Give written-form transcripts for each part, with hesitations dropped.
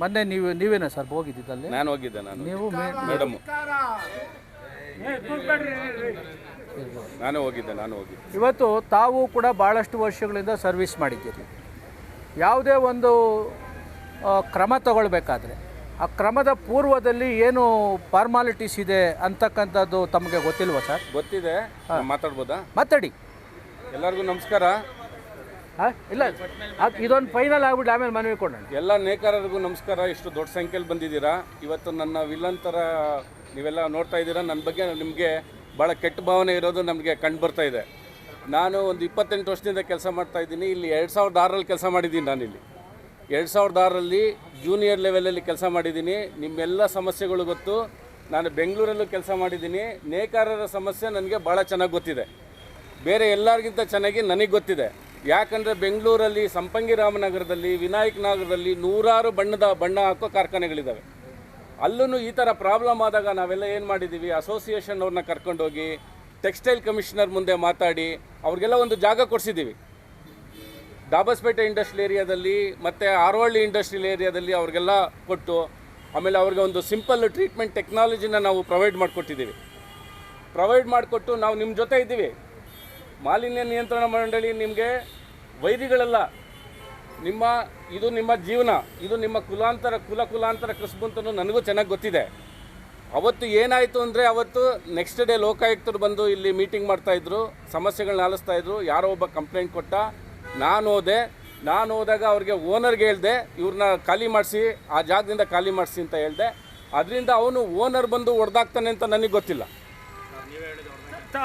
ಮೊನ್ನೆ ನೀವೇನಾ ಸರ್ ಹೋಗಿದ್ದಲ್ಲಿ? ನಾನು ಹೋಗಿದ್ದೆ. ನೀವು ಮೇಡಮ್ ನಾನು ಹೋಗಿದ್ದೆ. ಇವತ್ತು ತಾವು ಕೂಡ ಭಾಳಷ್ಟು ವರ್ಷಗಳಿಂದ ಸರ್ವಿಸ್ ಮಾಡಿದ್ದೀರಿ. ಯಾವುದೇ ಒಂದು ಕ್ರಮ ತಗೊಳ್ಬೇಕಾದ್ರೆ ಆ ಕ್ರಮದ ಪೂರ್ವದಲ್ಲಿ ಏನು ಫಾರ್ಮಾಲಿಟೀಸ್ ಇದೆ ಅಂತಕ್ಕಂಥದ್ದು ತಮಗೆ ಗೊತ್ತಿಲ್ವಾ ಸರ್? ಗೊತ್ತಿದೆ. ಮಾತಾಡ್ಬೋದಾ? ಮಾತಾಡಿ. ಎಲ್ಲರಿಗೂ ನಮಸ್ಕಾರ. ಇಲ್ಲ, ಇದೊಂದು ಫೈನಲ್ ಆಗ್ಬಿಟ್ಟು ಆಮೇಲೆ ಮನವಿ ಕೊಡೋಣ. ಎಲ್ಲ ನೇಕಾರರಿಗೂ ನಮಸ್ಕಾರ. ಇಷ್ಟು ದೊಡ್ಡ ಸಂಖ್ಯೆಯಲ್ಲಿ ಬಂದಿದ್ದೀರಾ. ಇವತ್ತು ನನ್ನ ವಿಲನ್ ಥರ ನೀವೆಲ್ಲ ನೋಡ್ತಾ ಇದ್ದೀರಾ. ನನ್ನ ಬಗ್ಗೆ ನಿಮಗೆ ಭಾಳ ಕೆಟ್ಟ ಭಾವನೆ ಇರೋದು ನಮಗೆ ಕಂಡು ಬರ್ತಾ ಇದೆ. ನಾನು ಒಂದು 28 ವರ್ಷದಿಂದ ಕೆಲಸ ಮಾಡ್ತಾಯಿದ್ದೀನಿ. ಇಲ್ಲಿ 2006ರಲ್ಲಿ ಕೆಲಸ ಮಾಡಿದ್ದೀನಿ. ನಾನಿಲ್ಲಿ 2006ರಲ್ಲಿ ಜೂನಿಯರ್ ಲೆವೆಲಲ್ಲಿ ಕೆಲಸ ಮಾಡಿದ್ದೀನಿ. ನಿಮ್ಮೆಲ್ಲ ಸಮಸ್ಯೆಗಳು ಗೊತ್ತು. ನಾನು ಬೆಂಗಳೂರಲ್ಲೂ ಕೆಲಸ ಮಾಡಿದ್ದೀನಿ. ನೇಕಾರರ ಸಮಸ್ಯೆ ನನಗೆ ಭಾಳ ಚೆನ್ನಾಗಿ ಗೊತ್ತಿದೆ. ಬೇರೆ ಎಲ್ಲರಿಗಿಂತ ಚೆನ್ನಾಗಿ ನನಗೆ ಗೊತ್ತಿದೆ. ಯಾಕಂದರೆ ಬೆಂಗಳೂರಲ್ಲಿ ಸಂಪಂಗಿ ರಾಮನಗರದಲ್ಲಿ, ವಿನಾಯಕ್ ನಗರದಲ್ಲಿ ನೂರಾರು ಬಣ್ಣ ಹಾಕೋ ಕಾರ್ಖಾನೆಗಳಿದ್ದಾವೆ. ಅಲ್ಲೂ ಈ ಥರ ಪ್ರಾಬ್ಲಮ್ ಆದಾಗ ನಾವೆಲ್ಲ ಏನು ಮಾಡಿದ್ದೀವಿ, ಅಸೋಸಿಯೇಷನ್ ಅವ್ರನ್ನ ಕರ್ಕೊಂಡೋಗಿ ಟೆಕ್ಸ್ಟೈಲ್ ಕಮಿಷನರ್ ಮುಂದೆ ಮಾತಾಡಿ ಅವ್ರಿಗೆಲ್ಲ ಒಂದು ಜಾಗ ಕೊಡಿಸಿದ್ದೀವಿ. ದಾಬಸ್ಪೇಟೆ ಇಂಡಸ್ಟ್ರಿಯಲ್ ಏರಿಯಾದಲ್ಲಿ ಮತ್ತು ಆರೋಹಳ್ಳಿ ಇಂಡಸ್ಟ್ರಿಯಲ್ ಏರಿಯಾದಲ್ಲಿ ಅವ್ರಿಗೆಲ್ಲ ಕೊಟ್ಟು, ಆಮೇಲೆ ಅವ್ರಿಗೆ ಒಂದು ಸಿಂಪಲ್ ಟ್ರೀಟ್ಮೆಂಟ್ ಟೆಕ್ನಾಲಜಿನ ನಾವು ಪ್ರೊವೈಡ್ ಮಾಡಿಕೊಟ್ಟು ನಾವು ನಿಮ್ಮ ಜೊತೆ ಇದ್ದೀವಿ. ಮಾಲಿನ್ಯ ನಿಯಂತ್ರಣ ಮಂಡಳಿ ನಿಮಗೆ ವೈರಿಗಳಲ್ಲ. ಇದು ನಿಮ್ಮ ಜೀವನ, ಇದು ನಿಮ್ಮ ಕುಲಾಂತರ ಕಸಬು ಅಂತಲೂ ನನಗೂ ಚೆನ್ನಾಗಿ ಗೊತ್ತಿದೆ. ಅವತ್ತು ಏನಾಯಿತು ಅಂದರೆ, ಅವತ್ತು ನೆಕ್ಸ್ಟ್ ಡೇ ಲೋಕಾಯುಕ್ತರು ಬಂದು ಇಲ್ಲಿ ಮೀಟಿಂಗ್ ಮಾಡ್ತಾಯಿದ್ರು, ಸಮಸ್ಯೆಗಳನ್ನ ಆಲಿಸ್ತಾಯಿದ್ರು. ಯಾರೋ ಒಬ್ಬ ಕಂಪ್ಲೇಂಟ್ ಕೊಟ್ಟ. ನಾನು ಹೋದಾಗ ಅವ್ರಿಗೆ ಓನರ್ಗೆ ಹೇಳಿದೆ, ಇವ್ರನ್ನ ಖಾಲಿ ಮಾಡಿಸಿ, ಆ ಜಾಗದಿಂದ ಖಾಲಿ ಮಾಡಿಸಿ ಅಂತ ಹೇಳಿದೆ. ಅದರಿಂದ ಅವನು ಓನರ್ ಬಂದು ಹೊಡೆದಾಗ್ತಾನೆ ಅಂತ ನನಗೆ ಗೊತ್ತಿಲ್ಲ.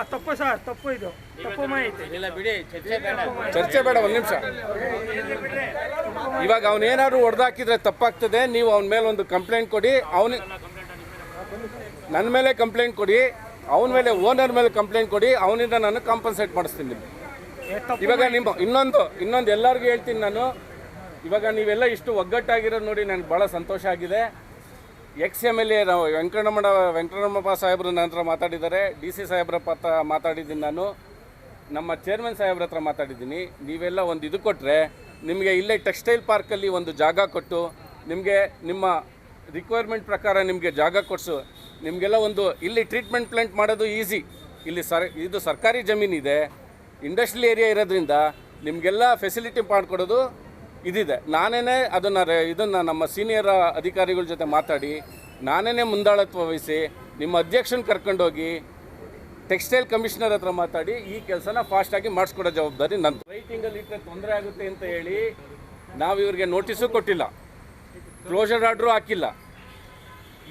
ತಪ್ಪು ಸರ್, ತಪ್ಪು ಇದು ತಪ್ಪು ಮಾಹಿತಿ. ಚರ್ಚೆ ಬೇಡ, ಒಂದು ನಿಮಿಷ. ಇವಾಗ ಅವನೇನಾದ್ರು ಹೊಡೆದಾಕಿದ್ರೆ ತಪ್ಪಾಗ್ತದೆ. ನೀವು ಅವನ ಮೇಲೆ ಒಂದು ಕಂಪ್ಲೇಂಟ್ ಕೊಡಿ. ನನ್ನ ಮೇಲೆ ಕಂಪ್ಲೇಂಟ್ ಕೊಡಿ, ಅವನ ಮೇಲೆ ಓನರ್ ಮೇಲೆ ಕಂಪ್ಲೇಂಟ್ ಕೊಡಿ. ಅವನಿಂದ ನಾನು ಕಾಂಪನ್ಸೇಟ್ ಮಾಡಿಸ್ತೀನಿ. ಇವಾಗ ಇನ್ನೊಂದು ಎಲ್ಲರಿಗೂ ಹೇಳ್ತೀನಿ ನಾನು. ಇವಾಗ ನೀವೆಲ್ಲ ಇಷ್ಟು ಒಗ್ಗಟ್ಟಾಗಿರೋದು ನೋಡಿ ನನಗೆ ಭಾಳ ಸಂತೋಷ ಆಗಿದೆ. XMLA ವೆಂಕಟರಮಣಪ್ಪ ಸಾಹೇಬರು ನನ್ನ ಹತ್ರ ಮಾತಾಡಿದ್ದಾರೆ. DC ಸಾಹೇಬ್ರ ಹತ್ರ ಮಾತಾಡಿದ್ದೀನಿ. ನಾನು ನಮ್ಮ ಚೇರ್ಮನ್ ಸಾಹೇಬ್ರ ಹತ್ರ ಮಾತಾಡಿದ್ದೀನಿ. ನೀವೆಲ್ಲ ಒಂದು ಇದು ಕೊಟ್ಟರೆ ನಿಮಗೆ ಇಲ್ಲೇ ಟೆಕ್ಸ್ಟೈಲ್ ಪಾರ್ಕಲ್ಲಿ ಒಂದು ಜಾಗ ಕೊಟ್ಟು, ನಿಮಗೆ ನಿಮ್ಮ ರಿಕ್ವೈರ್ಮೆಂಟ್ ಪ್ರಕಾರ ನಿಮಗೆ ಜಾಗ ಕೊಡಿಸು. ನಿಮಗೆಲ್ಲ ಒಂದು ಇಲ್ಲಿ ಟ್ರೀಟ್ಮೆಂಟ್ ಪ್ಲಾಂಟ್ ಮಾಡೋದು ಈಸಿ. ಇಲ್ಲಿ ಇದು ಸರ್ಕಾರಿ ಜಮೀನಿದೆ, ಇಂಡಸ್ಟ್ರಿಯಲ್ ಏರಿಯಾ ಇರೋದ್ರಿಂದ ನಿಮಗೆಲ್ಲ ಫೆಸಿಲಿಟಿ ಮಾಡಿಕೊಡೋದು ಇದಿದೆ. ಇದನ್ನು ನಮ್ಮ ಸೀನಿಯರ್ ಅಧಿಕಾರಿಗಳ ಜೊತೆ ಮಾತಾಡಿ ನಾನೇ ಮುಂದಾಳತ್ವ ವಹಿಸಿ ನಿಮ್ಮ ಅಧ್ಯಕ್ಷನ ಕರ್ಕೊಂಡೋಗಿ ಟೆಕ್ಸ್ಟೈಲ್ ಕಮಿಷನರ್ ಹತ್ರ ಮಾತಾಡಿ ಈ ಕೆಲಸನ ಫಾಸ್ಟಾಗಿ ಮಾಡಿಸ್ಕೊಡೋ ಜವಾಬ್ದಾರಿ ನಂದು. ರೈಟಿಂಗಲ್ಲಿ ಇಟ್ಟರೆ ತೊಂದರೆ ಆಗುತ್ತೆ ಅಂತ ಹೇಳಿ ನಾವು ಇವ್ರಿಗೆ ನೋಟಿಸು ಕೊಟ್ಟಿಲ್ಲ, ಕ್ಲೋಸರ್ ಆರ್ಡ್ರು ಹಾಕಿಲ್ಲ.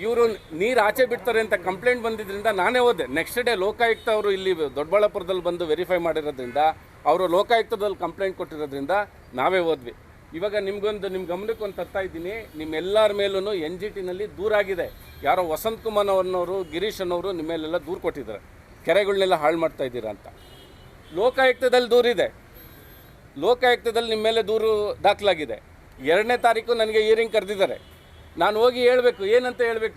ಇವರು ನೀರು ಆಚೆ ಬಿಡ್ತಾರೆ ಅಂತ ಕಂಪ್ಲೇಂಟ್ ಬಂದಿದ್ದರಿಂದ ನಾನೇ ಹೋದೆ. ನೆಕ್ಸ್ಟ್ ಡೇ ಲೋಕಾಯುಕ್ತ ಅವರು ಇಲ್ಲಿ ದೊಡ್ಡಬಳ್ಳಾಪುರದಲ್ಲಿ ಬಂದು ವೆರಿಫೈ ಮಾಡಿರೋದ್ರಿಂದ, ಅವರು ಲೋಕಾಯುಕ್ತದಲ್ಲಿ ಕಂಪ್ಲೇಂಟ್ ಕೊಟ್ಟಿರೋದ್ರಿಂದ ನಾವೇ ಹೋದ್ವಿ. ಇವಾಗ ನಿಮ್ಮ ಗಮನಕ್ಕೆ ಒಂದು ತರ್ತಾ ಇದ್ದೀನಿ. ನಿಮ್ಮೆಲ್ಲರ ಮೇಲೂ NGTನಲ್ಲಿ ದೂರಾಗಿದೆ. ಯಾರೋ ವಸಂತ್ ಕುಮಾರ್ ಅನ್ನೋರು, ಗಿರೀಶ್ ಅನ್ನೋರು ನಿಮ್ಮ ಮೇಲೆಲ್ಲ ದೂರು ಕೊಟ್ಟಿದ್ದಾರೆ, ಕೆರೆಗಳನ್ನೆಲ್ಲ ಹಾಳು ಮಾಡ್ತಾ ಇದ್ದೀರಾ ಅಂತ. ಲೋಕಾಯುಕ್ತದಲ್ಲಿ ದೂರಿದೆ. ಲೋಕಾಯುಕ್ತದಲ್ಲಿ ನಿಮ್ಮ ಮೇಲೆ ದೂರು ದಾಖಲಾಗಿದೆ. 2ನೇ ತಾರೀಕು ನನಗೆ ಹಿಯರಿಂಗ್ ಕರೆದಿದ್ದಾರೆ. ನಾನು ಹೋಗಿ ಹೇಳಬೇಕು, ಏನಂತ ಹೇಳ್ಬೇಕು?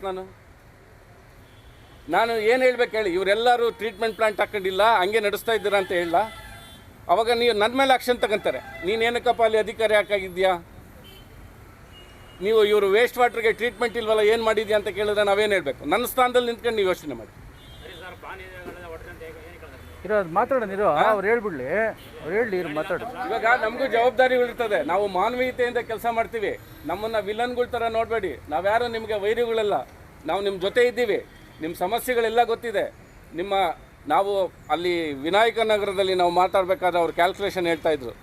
ನಾನು ಏನು ಹೇಳ್ಬೇಕು ಹೇಳಿ? ಇವರೆಲ್ಲರೂ ಟ್ರೀಟ್ಮೆಂಟ್ ಪ್ಲಾಂಟ್ ಹಾಕೊಂಡಿಲ್ಲ, ಹಂಗೆ ನಡೆಸ್ತಾ ಇದ್ದೀರಾ ಅಂತ ಹೇಳ. ಅವಾಗ ನೀವು ನನ್ನ ಮೇಲೆ ಆಕ್ಷನ್ ತಗೊಂತಾರೆ. ನೀನೇನಕ್ಕಪ್ಪ ಅಲ್ಲಿ ಅಧಿಕಾರಿ ಹಾಕಾಗಿದ್ಯಾ? ನೀವು ಇವರು ವೇಸ್ಟ್ ವಾಟರ್ಗೆ ಟ್ರೀಟ್ಮೆಂಟ್ ಇಲ್ವಲ್ಲ, ಏನು ಮಾಡಿದ್ಯಾ ಅಂತ ಕೇಳಿದ್ರೆ ನಾವೇನು ಹೇಳಬೇಕು? ನನ್ನ ಸ್ಥಾನದಲ್ಲಿ ನಿಂತ್ಕೊಂಡು ನೀವು ಯೋಚನೆ ಮಾಡಿ. ಮಾತಾಡೋದು ಅವ್ರು ಹೇಳ್ಬಿಡ್ಲಿ, ಅವ್ರು ಹೇಳಿ ಮಾತಾಡೋದು. ಇವಾಗ ನಮಗೂ ಜವಾಬ್ದಾರಿಗಳಿರ್ತದೆ. ನಾವು ಮಾನವೀಯತೆಯಿಂದ ಕೆಲಸ ಮಾಡ್ತೀವಿ. ನಮ್ಮನ್ನು ವಿಲನ್ಗಳ ಥರ ನೋಡಬೇಡಿ. ನಾವ್ಯಾರು ನಿಮಗೆ ವೈರಿಗಳಲ್ಲ. ನಾವು ನಿಮ್ಮ ಜೊತೆ ಇದ್ದೀವಿ. ನಿಮ್ಮ ಸಮಸ್ಯೆಗಳೆಲ್ಲ ಗೊತ್ತಿದೆ. ನಾವು ಅಲ್ಲಿ ವಿನಾಯಕ ನಗರದಲ್ಲಿ ನಾವು ಮಾತಾಡಬೇಕಾದ್ರೆ ಅವ್ರು ಕ್ಯಾಲ್ಕುಲೇಷನ್ ಹೇಳ್ತಾಯಿದ್ರು.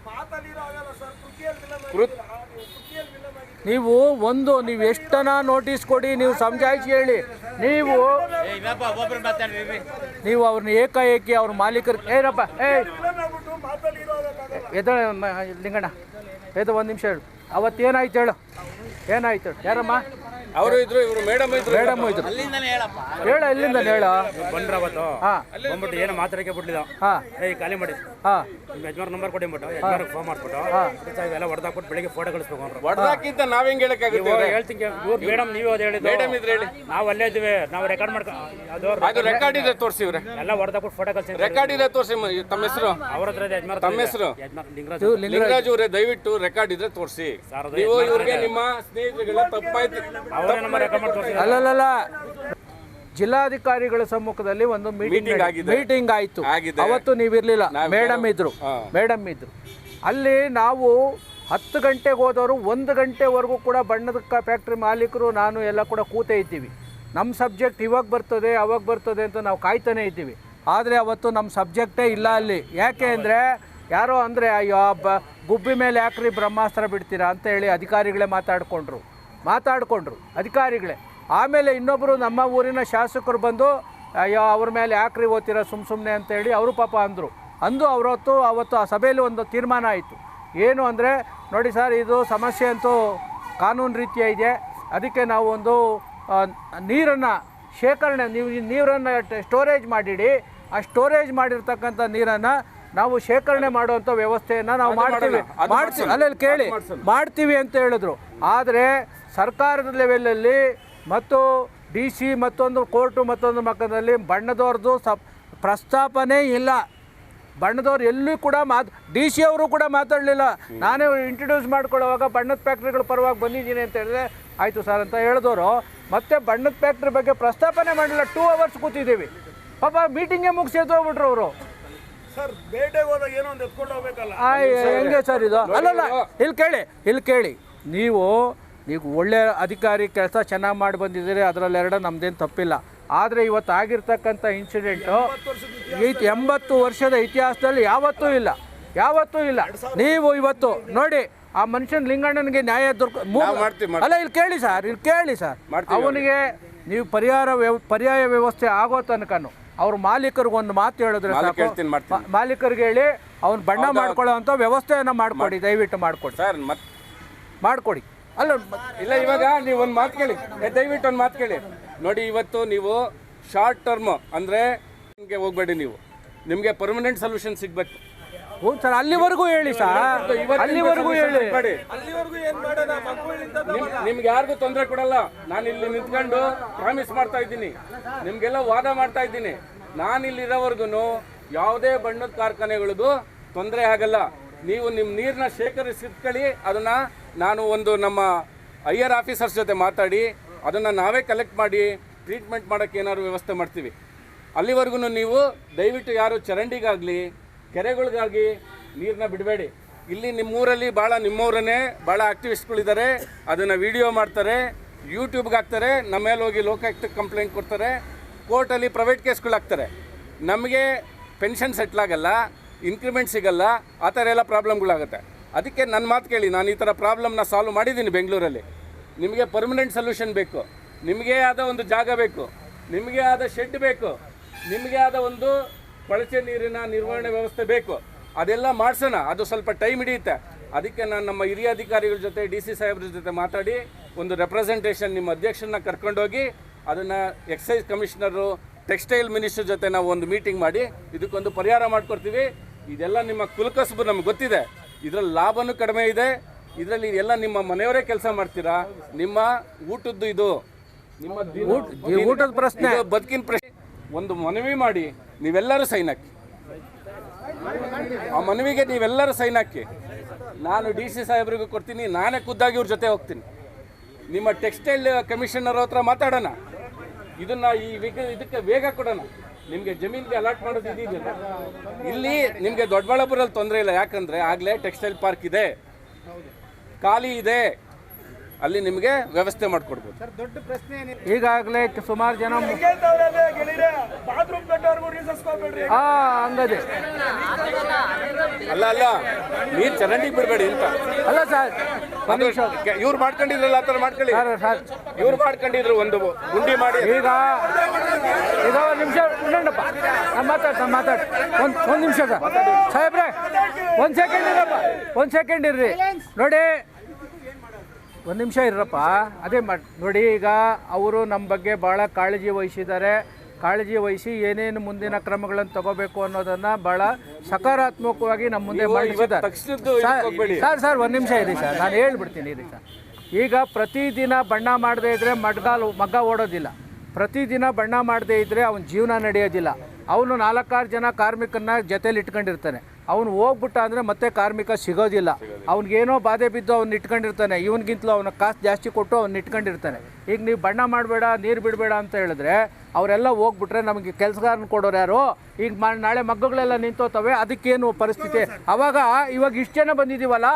ನೀವು ಎಷ್ಟನ ನೋಟಿಸ್ ಕೊಡಿ, ನೀವು ಸಮಜಾಯಿಸಿ ಹೇಳಿ. ನೀವು ಅವ್ರನ್ನ ಏಕಾಏಕಿ ಅವ್ರ ಮಾಲೀಕರು ಏನಪ್ಪ ಲಿಂಗಣ್ಣ ಒಂದು ನಿಮಿಷ ಹೇಳು. ಅವತ್ತೇನಾಯ್ತು ಹೇಳು, ಏನಾಯ್ತು? ಯಾರಮ್ಮ ಅವರು ಇದ್ರು, ಇವರು ಮೇಡಮ್ ಇದ್ರು. ಮೇಡಮ್ ಇದ್ರು. ಹೇಳ ಇಲ್ಲಿಂದ ಹೇಳ. ಬಂದ್ರವತ್ತು ಹಾಂ ಬಂದ್ಬಿಟ್ಟು ಏನು ಮಾತಾಡಕ್ಕೆ ಬಿಡ್ಲಿಲ್ಲ. ಹಾಂ ಖಾಲಿ ಮಾಡಿ ಹಾಂ ನಿಮ್ಮ ಯಜಮಾನ್ ನಂಬರ್ ಕೊಡಿ ಅಂದ್ಬಿಟ್ಟು ಯಜಮಾನ್ಗೆ ಫೋನ್ ಮಾಡ್ಬಿಟ್ಟು ಇವೆಲ್ಲ ಹೊಡೆದಾಕ್ಬಿಟ್ಟು ಬೆಳಿಗ್ಗೆ ಫೋಟೋ ಕಳಿಸ್ಬೇಕು ಅಂದ್ರು. ಹೊಡೆದಾಕಿಂತ ನಾವ್ ಹೆಂಗ್ ಹೇಳಕ್ಕಾಗುತ್ತೆ? ಹೇಳ್ತೀನಿ ಇವ್ರು ಮೇಡಮ್ ನೀವು ಅದು ಹೇಳಿದ್ದು. ಮೇಡಮ್ ಇದ್ರೆ ಹೇಳಿ. ನಾವು ಅಲ್ಲೇ ಇದ್ದೀವಿ, ನಾವು ರೆಕಾರ್ಡ್ ಮಾಡ್ಕೊ ಅದು ರೆಕಾರ್ಡ್ ಇದೆ ತೋರಿಸಿ. ಇವ್ರೆ ಎಲ್ಲ ಹೊಡೆದಾಕ್ಬಿಟ್ಟು ಫೋಟೋ ಕಳಿಸಿ. ರೆಕಾರ್ಡ್ ಇದೆ ತೋರಿಸಿ. ತಮ್ಮ ಹೆಸರು? ಅವ್ರ ಹತ್ರ ಇದೆ ಯಜಮಾನ್. ತಮ್ಮ ಹೆಸರು? ಲಿಂಗರಾಜ್. ಲಿಂಗರಾಜ್ ಅವರೇ, ದಯವಿಟ್ಟು ರೆಕಾರ್ಡ್ ಇದ್ರೆ ತೋರಿಸಿ. ನೀವು ಇವ್ರಿಗೆ ನಿಮ್ಮ ಸ್ನೇಹಿತರಿಗೆಲ್ಲ ತಪ್ಪಾಯ್ತು. ಅವರೇ ನಮ್ಮ ರೆಕಾರ್ಡ್ ಮಾಡಿ ತೋರಿಸಿ. ಅಲ್ಲಲ್ಲ, ಜಿಲ್ಲಾಧಿಕಾರಿಗಳ ಸಮ್ಮುಖದಲ್ಲಿ ಒಂದು Meeting ಆಗಿದೆ. ಮೀಟಿಂಗ್ ಆಯಿತು. ಆಗಿದೆ. ಅವತ್ತು ನೀವಿರಲಿಲ್ಲ, ನಾವು ಮೇಡಮ್ ಇದ್ರು. ಮೇಡಮ್ ಇದ್ರು ಅಲ್ಲಿ. ನಾವು 10 ಗಂಟೆಗೆ ಹೋದವರು 1 ಗಂಟೆವರೆಗೂ ಕೂಡ ಬಣ್ಣದ ಫ್ಯಾಕ್ಟ್ರಿ ಮಾಲೀಕರು ನಾನು ಎಲ್ಲ ಕೂಡ ಕೂತೇ ಇದ್ದೀವಿ. ನಮ್ಮ ಸಬ್ಜೆಕ್ಟ್ ಇವಾಗ ಬರ್ತದೆ ಅವಾಗ ಬರ್ತದೆ ಅಂತ ನಾವು ಕಾಯ್ತಾನೆ ಇದ್ದೀವಿ. ಆದರೆ ಅವತ್ತು ನಮ್ಮ ಸಬ್ಜೆಕ್ಟೇ ಇಲ್ಲ ಅಲ್ಲಿ. ಯಾಕೆ ಅಂದರೆ ಯಾರೋ ಅಂದರೆ ಅಯ್ಯೋ ಗುಬ್ಬಿ ಮೇಲೆ ಯಾಕ್ರಿ ಬ್ರಹ್ಮಾಸ್ತ್ರ ಬಿಡ್ತೀರಾ ಅಂತ ಹೇಳಿ ಅಧಿಕಾರಿಗಳೇ ಮಾತಾಡಿಕೊಂಡ್ರು ಅಧಿಕಾರಿಗಳೇ. ಆಮೇಲೆ ಇನ್ನೊಬ್ಬರು ನಮ್ಮ ಊರಿನ ಶಾಸಕರು ಬಂದು ಅಯ್ಯೋ ಅವ್ರ ಮೇಲೆ ಯಾಕ್ರಿ ಓದ್ತೀರಾ ಸುಮ್ಮನೆ ಅಂತೇಳಿ ಅವರು ಪಾಪ ಅಂದು ಅವತ್ತು ಆ ಸಭೆಯಲ್ಲಿ ಒಂದು ತೀರ್ಮಾನ ಆಯಿತು. ಏನು ಅಂದರೆ ನೋಡಿ ಸರ್, ಇದು ಸಮಸ್ಯೆ ಅಂತೂ ಕಾನೂನು ರೀತಿಯ ಇದೆ. ಅದಕ್ಕೆ ನಾವು ಒಂದು ನೀರನ್ನು ಶೇಖರಣೆ, ನೀರನ್ನು ಸ್ಟೋರೇಜ್ ಮಾಡಿಡಿ. ಆ ಸ್ಟೋರೇಜ್ ಮಾಡಿರ್ತಕ್ಕಂಥ ನೀರನ್ನು ನಾವು ಶೇಖರಣೆ ಮಾಡುವಂಥ ವ್ಯವಸ್ಥೆಯನ್ನು ನಾವು ಮಾಡ್ತೀವಿ ಅಲ್ಲಲ್ಲಿ ಕೇಳಿ ಮಾಡ್ತೀವಿ ಅಂತ ಹೇಳಿದ್ರು. ಆದರೆ ಸರ್ಕಾರದ ಲೆವೆಲಲ್ಲಿ ಮತ್ತು DC ಮತ್ತೊಂದು ಕೋರ್ಟು ಮತ್ತೊಂದು ಮಕ್ಕದಲ್ಲಿ ಬಣ್ಣದವ್ರದ್ದು ಪ್ರಸ್ತಾಪನೆ ಇಲ್ಲ. ಬಣ್ಣದವ್ರು ಎಲ್ಲೂ ಕೂಡ DC ಅವರು ಕೂಡ ಮಾತಾಡಲಿಲ್ಲ. ನಾನೇ ಇಂಟ್ರೊಡ್ಯೂಸ್ ಮಾಡ್ಕೊಳ್ಳೋವಾಗ ಬಣ್ಣದ ಫ್ಯಾಕ್ಟ್ರಿಗಳ ಪರವಾಗಿ ಬಂದಿದ್ದೀನಿ ಅಂತ ಹೇಳಿದ್ರೆ ಆಯಿತು ಸರ್ ಅಂತ ಹೇಳಿದವರು ಮತ್ತೆ ಬಣ್ಣದ ಫ್ಯಾಕ್ಟ್ರಿ ಬಗ್ಗೆ ಪ್ರಸ್ತಾಪನೆ ಮಾಡಲಿಲ್ಲ. 2 ಅವರ್ಸ್ ಕೂತಿದ್ದೀವಿ. ಪಾಪ ಮೀಟಿಂಗೇ ಮುಗಿಸಿ ಎದ್ದೋಗ್ಬಿಟ್ರು ಅವರು. ಸರ್ ಬೇಟೆಗೆ ಹೋದಾಗ ಏನೋ ಒಂದು ಎತ್ಕೊಂಡು ಹೋಗ್ಬೇಕಲ್ಲ. ಹೆಂಗೆ ಸರ್ ಇದು? ಅಲ್ಲಲ್ಲ, ಇಲ್ಲಿ ಕೇಳಿ ನೀವು ಒಳ್ಳೆ ಅಧಿಕಾರಿ, ಕೆಲಸ ಚೆನ್ನಾಗಿ ಮಾಡಿ ಬಂದಿದ್ದೀರಿ, ಅದರಲ್ಲೆರಡು ನಮ್ಮದೇನು ತಪ್ಪಿಲ್ಲ. ಆದರೆ ಇವತ್ತು ಆಗಿರ್ತಕ್ಕಂಥ ಇನ್ಸಿಡೆಂಟು 80 ವರ್ಷದ ಇತಿಹಾಸದಲ್ಲಿ ಯಾವತ್ತೂ ಇಲ್ಲ. ನೀವು ಇವತ್ತು ನೋಡಿ ಆ ಮನುಷ್ಯನ ಲಿಂಗಣ್ಣನಿಗೆ ನ್ಯಾಯ ಅಲ್ಲ, ಇಲ್ಲಿ ಕೇಳಿ ಸರ್, ಅವನಿಗೆ ನೀವು ಪರ್ಯಾಯ ವ್ಯವಸ್ಥೆ ಆಗೋ ತನಕನು ಅವ್ರ ಮಾಲೀಕರಿಗೆ ಒಂದು ಮಾತು ಹೇಳಿದ್ರೆ ಮಾಲೀಕರಿಗೆ ಹೇಳಿ ಅವ್ನು ಬಣ್ಣ ಮಾಡ್ಕೊಳ್ಳೋ ಅಂಥ ವ್ಯವಸ್ಥೆಯನ್ನು ಮಾಡಿಕೊಡಿ, ದಯವಿಟ್ಟು ಮಾಡಿಕೊಡಿ. ಅಲ್ಲ ಇಲ್ಲ, ಇವಾಗ ನೀವು ಒಂದು ಮಾತು ಕೇಳಿ, ದಯವಿಟ್ಟು ಒಂದು ಮಾತು ಕೇಳಿ ನೋಡಿ. ಇವತ್ತು ನೀವು ಶಾರ್ಟ್ ಟರ್ಮ್ ಅಂದರೆ ನಿಮಗೆ ಹೋಗ್ಬೇಡಿ, ನಿಮಗೆ ಪರ್ಮನೆಂಟ್ ಸೊಲ್ಯೂಷನ್ ಸಿಗ್ಬೇಕು. ಹ್ಞೂ ಸರ್, ಅಲ್ಲಿವರೆಗೂ ಹೇಳಿ ಸರ್, ಅಲ್ಲಿವರೆಗೂ ಹೇಳಿ. ನಿಮ್ಗೆ ಯಾರಿಗೂ ತೊಂದರೆ ಕೊಡಲ್ಲ. ನಾನು ಇಲ್ಲಿ ನಿಂತ್ಕೊಂಡು ಪ್ರಾಮಿಸ್ ಮಾಡ್ತಾ ಇದ್ದೀನಿ, ನಿಮ್ಗೆಲ್ಲ ವಾದ ಮಾಡ್ತಾ ಇದ್ದೀನಿ. ನಾನು ಇಲ್ಲಿರೋವರೆಗೂ ಯಾವುದೇ ಬಣ್ಣದ ಕಾರ್ಖಾನೆಗಳಿಗೂ ತೊಂದರೆ ಆಗಲ್ಲ. ನೀವು ನಿಮ್ಮ ನೀರನ್ನ ಶೇಖರಿಸಿಟ್ಕೊಳ್ಳಿ. ಅದನ್ನು ನಾನು ನಮ್ಮ ಐಆರ್ ಆಫೀಸರ್ಸ್ ಜೊತೆ ಮಾತಾಡಿ ಅದನ್ನು ನಾವೇ ಕಲೆಕ್ಟ್ ಮಾಡಿ ಟ್ರೀಟ್ಮೆಂಟ್ ಮಾಡೋಕ್ಕೆ ಏನಾದ್ರು ವ್ಯವಸ್ಥೆ ಮಾಡ್ತೀವಿ. ಅಲ್ಲಿವರೆಗೂ ನೀವು ದಯವಿಟ್ಟು ಯಾರು ಚರಂಡಿಗಾಗಲಿ ಕೆರೆಗಳಿಗಾಗಿ ನೀರನ್ನ ಬಿಡಬೇಡಿ. ಇಲ್ಲಿ ನಿಮ್ಮೂರಲ್ಲಿ ನಿಮ್ಮೂರನ್ನೇ ಭಾಳ ಆಕ್ಟಿವಿಸ್ಟ್ಗಳಿದ್ದಾರೆ. ಅದನ್ನು ವಿಡಿಯೋ ಮಾಡ್ತಾರೆ, ಯೂಟ್ಯೂಬ್ಗೆ ಹಾಕ್ತಾರೆ, ನಮ್ಮ ಮೇಲೆ ಹೋಗಿ ಲೋಕಾಯುಕ್ತಕ್ಕೆ ಕಂಪ್ಲೇಂಟ್ ಕೊಡ್ತಾರೆ, ಕೋರ್ಟಲ್ಲಿ ಪ್ರೈವೇಟ್ ಕೇಸ್ಗಳಾಗ್ತಾರೆ. ನಮಗೆ ಪೆನ್ಷನ್ ಸೆಟ್ಲಾಗಲ್ಲ, ಇನ್ಕ್ರಿಮೆಂಟ್ ಸಿಗಲ್ಲ, ಆ ಥರ ಎಲ್ಲ ಪ್ರಾಬ್ಲಮ್ಗಳಾಗುತ್ತೆ. ಅದಕ್ಕೆ ನನ್ನ ಮಾತು ಕೇಳಿ, ನಾನು ಈ ಥರ ಪ್ರಾಬ್ಲಮ್ನ ಸಾಲ್ವ್ ಮಾಡಿದ್ದೀನಿ ಬೆಂಗಳೂರಲ್ಲಿ. ನಿಮಗೆ ಪರ್ಮನೆಂಟ್ ಸೊಲ್ಯೂಷನ್ ಬೇಕು, ನಿಮಗೆ ಆದ ಒಂದು ಜಾಗ ಬೇಕು, ನಿಮಗೆ ಆದ ಶೆಡ್ ಬೇಕು, ನಿಮಗೆ ಆದ ಒಂದು ಕೊಳಚೆ ನೀರಿನ ನಿರ್ವಹಣೆ ವ್ಯವಸ್ಥೆ ಬೇಕು. ಅದೆಲ್ಲ ಮಾಡಿಸೋಣ. ಅದು ಸ್ವಲ್ಪ ಟೈಮ್ ಹಿಡಿಯುತ್ತೆ. ಅದಕ್ಕೆ ನಾನು ನಮ್ಮ ಹಿರಿಯ ಅಧಿಕಾರಿಗಳ ಜೊತೆ DC ಸಾಹೇಬ್ರ ಜೊತೆ ಮಾತಾಡಿ ಒಂದು ರೆಪ್ರೆಸೆಂಟೇಷನ್ ನಿಮ್ಮ ಅಧ್ಯಕ್ಷರನ್ನ ಕರ್ಕೊಂಡೋಗಿ ಅದನ್ನು ಎಕ್ಸೈಸ್ ಕಮಿಷನರು, ಟೆಕ್ಸ್ಟೈಲ್ ಮಿನಿಸ್ಟರ್ ಜೊತೆ ನಾವು ಒಂದು ಮೀಟಿಂಗ್ ಮಾಡಿ ಇದಕ್ಕೊಂದು ಪರಿಹಾರ ಮಾಡಿಕೊಡ್ತೀವಿ. ಇದೆಲ್ಲ ನಿಮ್ಮ ಕುಲಕಸಬು ನಮ್ಗೆ ಗೊತ್ತಿದೆ. ಇದರಲ್ಲಿ ಲಾಭನೂ ಕಡಿಮೆ ಇದೆ. ಇದರಲ್ಲಿ ಎಲ್ಲ ನಿಮ್ಮ ಮನೆಯವರೇ ಕೆಲಸ ಮಾಡ್ತೀರಾ. ನಿಮ್ಮ ಊಟದ್ದು ಇದು ನಿಮ್ಮ ಊಟದ ಪ್ರಶ್ನೆ, ಬದುಕಿನ ಪ್ರಶ್ನೆ. ಒಂದು ಮನವಿ ಮಾಡಿ ನೀವೆಲ್ಲರೂ ಸೈನ್ ಹಾಕಿ. ಆ ಮನವಿಗೆ ನೀವೆಲ್ಲರೂ ಸೈನ್ ಹಾಕಿ. ನಾನು DC ಸಾಹೇಬ್ರಿಗೂ ಕೊಡ್ತೀನಿ, ನಾನೇ ಖುದ್ದಾಗಿ ಇವ್ರ ಜೊತೆ ಹೋಗ್ತೀನಿ. ನಿಮ್ಮ ಟೆಕ್ಸ್ಟೈಲ್ ಕಮಿಷನರ್ ಹತ್ರ ಮಾತಾಡೋಣ. ಇದನ್ನು ಇದಕ್ಕೆ ವೇಗ ಕೊಡೋಣ. ನಿಮಗೆ ಜಮೀನಿಗೆ ಅಲಾಟ್ ಮಾಡೋದು ಇದೆಯಲ್ಲ, ಇಲ್ಲಿ ನಿಮಗೆ ದೊಡ್ಡಬಳ್ಳಾಪುರಲ್ಲಿ ತೊಂದರೆ ಇಲ್ಲ. ಯಾಕಂದರೆ ಆಗಲೇ ಟೆಕ್ಸ್ಟೈಲ್ ಪಾರ್ಕ್ ಇದೆ, ಖಾಲಿ ಇದೆ, ಅಲ್ಲಿ ನಿಮಗೆ ವ್ಯವಸ್ಥೆ ಮಾಡಿಕೊಡ್ಬೋದು. ಈಗಾಗಲೇ ಸುಮಾರು ಜನ ಹಂಗದೆ ಅಲ್ಲ ನೀರು ಚರಂಡಿಗೆ ಬಿಡಬೇಡಿ ಅಂತ ಅಲ್ಲ ಸರ್. ಇವ್ರು ಮಾಡ್ಕೊಂಡಿದ್ರಲ್ಲ, ಆ ಥರ ಮಾಡ್ಕೊಳ್ಳಿ. ಇವ್ರು ಮಾಡ್ಕೊಂಡಿದ್ರು ಒಂದು ಗುಂಡಿ ಮಾಡಿ. ಈಗ ಒಂದು ನಿಮಿಷ ಉಂಡಪ್ಪ, ಮಾತಾಡ್ ಒಂದು ನಿಮಿಷ ಸರ್ ಸಾಹೇಬ್ರೆ, ಒಂದು ಸೆಕೆಂಡ್ ಇರಪ್ಪ, ಒಂದು ಸೆಕೆಂಡ್ ಇರ್ರಿ. ನೋಡಿ, ಒಂದು ನಿಮಿಷ ಇರಪ್ಪ, ಅದೇ ನೋಡಿ, ಈಗ ಅವರು ನಮ್ಮ ಬಗ್ಗೆ ಭಾಳ ಕಾಳಜಿ ವಹಿಸಿದ್ದಾರೆ. ಕಾಳಜಿ ವಹಿಸಿ ಏನೇನು ಮುಂದಿನ ಕ್ರಮಗಳನ್ನು ತಗೋಬೇಕು ಅನ್ನೋದನ್ನು ಭಾಳ ಸಕಾರಾತ್ಮಕವಾಗಿ ನಮ್ಮ ಮುಂದೆ ಮಂಡಿಸಿದ್ದಾರೆ. ಸರ್ ಒಂದು ನಿಮಿಷ ಇರಿ ಸರ್, ನಾನು ಹೇಳ್ಬಿಡ್ತೀನಿ ಇರಿ ಸರ್. ಈಗ ಪ್ರತಿದಿನ ಬಣ್ಣ ಮಾಡದೇ ಇದ್ದರೆ ಮಗ್ಗ ಓಡೋದಿಲ್ಲ. ಪ್ರತಿದಿನ ಬಣ್ಣ ಮಾಡದೇ ಇದ್ದರೆ ಅವನ ಜೀವನ ನಡೆಯೋದಿಲ್ಲ. ಅವನು 4-6 ಜನ ಕಾರ್ಮಿಕರನ್ನ ಜೊತೇಲಿ ಇಟ್ಕೊಂಡಿರ್ತಾನೆ. ಅವನು ಹೋಗ್ಬಿಟ್ಟ ಅಂದರೆ ಮತ್ತೆ ಕಾರ್ಮಿಕ ಸಿಗೋದಿಲ್ಲ. ಅವ್ನಿಗೇನೋ ಬಾಧೆ ಬಿದ್ದು ಅವ್ನು ಇಟ್ಕೊಂಡಿರ್ತಾನೆ. ಇವನಿಗಿಂತಲೂ ಅವನ ಕಾಸು ಜಾಸ್ತಿ ಕೊಟ್ಟು ಅವ್ನು ಇಟ್ಕೊಂಡಿರ್ತಾನೆ. ಈಗ ನೀವು ಬಣ್ಣ ಮಾಡಬೇಡ, ನೀರು ಬಿಡಬೇಡ ಅಂತ ಹೇಳಿದ್ರೆ ಅವರೆಲ್ಲ ಹೋಗ್ಬಿಟ್ರೆ ನಮಗೆ ಕೆಲಸಗಾರನ ಕೊಡೋರು ಯಾರು? ಈಗ ನಾಳೆ ಮಗ್ಗಗಳೆಲ್ಲ ನಿಂತೋತವೆ, ಅದಕ್ಕೇನು ಪರಿಸ್ಥಿತಿ? ಇವಾಗ ಇಷ್ಟು ಜನ ಬಂದಿದ್ದೀವಲ್ಲ,